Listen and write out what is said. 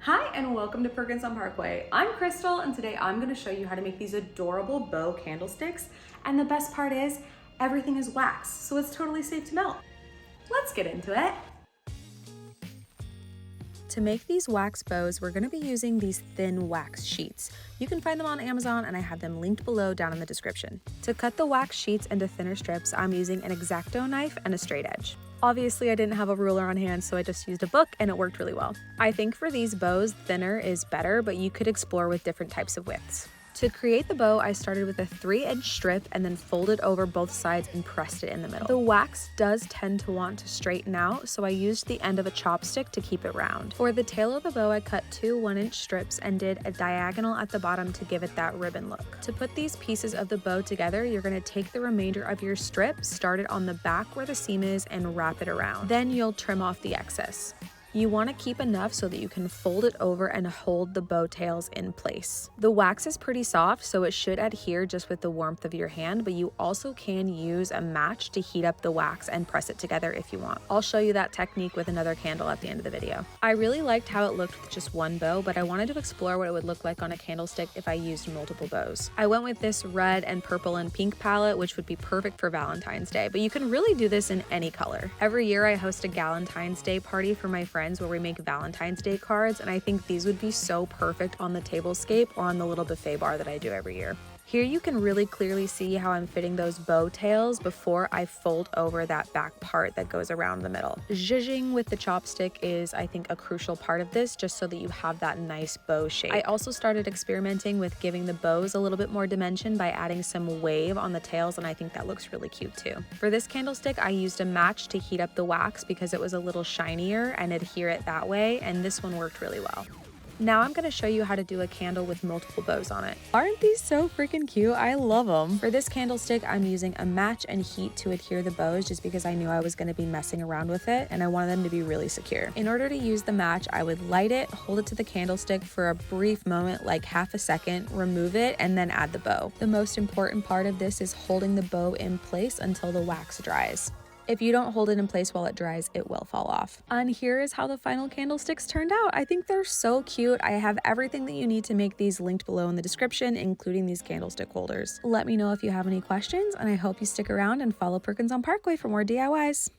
Hi and welcome to Perkins on Parkway. I'm Crystal and today I'm going to show you how to make these adorable bow candlesticks. And the best part is everything is wax, so it's totally safe to melt. Let's get into it. To make these wax bows, we're going to be using these thin wax sheets. You can find them on Amazon and I have them linked below down in the description. To cut the wax sheets into thinner strips, I'm using an X-Acto knife and a straight edge. Obviously, I didn't have a ruler on hand, so I just used a book and it worked really well. I think for these bows, thinner is better, but you could explore with different types of widths. To create the bow, I started with a 3-edge strip and then folded over both sides and pressed it in the middle. The wax does tend to want to straighten out, so I used the end of a chopstick to keep it round. For the tail of the bow, I cut 2 1-inch strips and did a diagonal at the bottom to give it that ribbon look. To put these pieces of the bow together, you're going to take the remainder of your strip, start it on the back where the seam is, and wrap it around. Then you'll trim off the excess. You want to keep enough so that you can fold it over and hold the bow tails in place. The wax is pretty soft, so it should adhere just with the warmth of your hand, but you also can use a match to heat up the wax and press it together if you want. I'll show you that technique with another candle at the end of the video. I really liked how it looked with just one bow, but I wanted to explore what it would look like on a candlestick if I used multiple bows. I went with this red and purple and pink palette, which would be perfect for Valentine's Day, but you can really do this in any color. Every year I host a Galentine's Day party for my friends where we make Valentine's Day cards, and I think these would be so perfect on the tablescape or on the little buffet bar that I do every year. Here you can really clearly see how I'm fitting those bow tails before I fold over that back part that goes around the middle. Zhuzhing with the chopstick is, I think, a crucial part of this, just so that you have that nice bow shape. I also started experimenting with giving the bows a little bit more dimension by adding some wave on the tails, and I think that looks really cute too. For this candlestick, I used a match to heat up the wax because it was a little shinier and adhere it that way, and this one worked really well. Now I'm going to show you how to do a candle with multiple bows on it. Aren't these so freaking cute? I love them. For this candlestick, I'm using a match and heat to adhere the bows just because I knew I was going to be messing around with it and I wanted them to be really secure. In order to use the match, I would light it, hold it to the candlestick for a brief moment, like half a second, remove it, and then add the bow. The most important part of this is holding the bow in place until the wax dries. If you don't hold it in place while it dries, it will fall off. And here is how the final candlesticks turned out. I think they're so cute. I have everything that you need to make these linked below in the description, including these candlestick holders. Let me know if you have any questions, and I hope you stick around and follow Perkins on Parkway for more DIYs.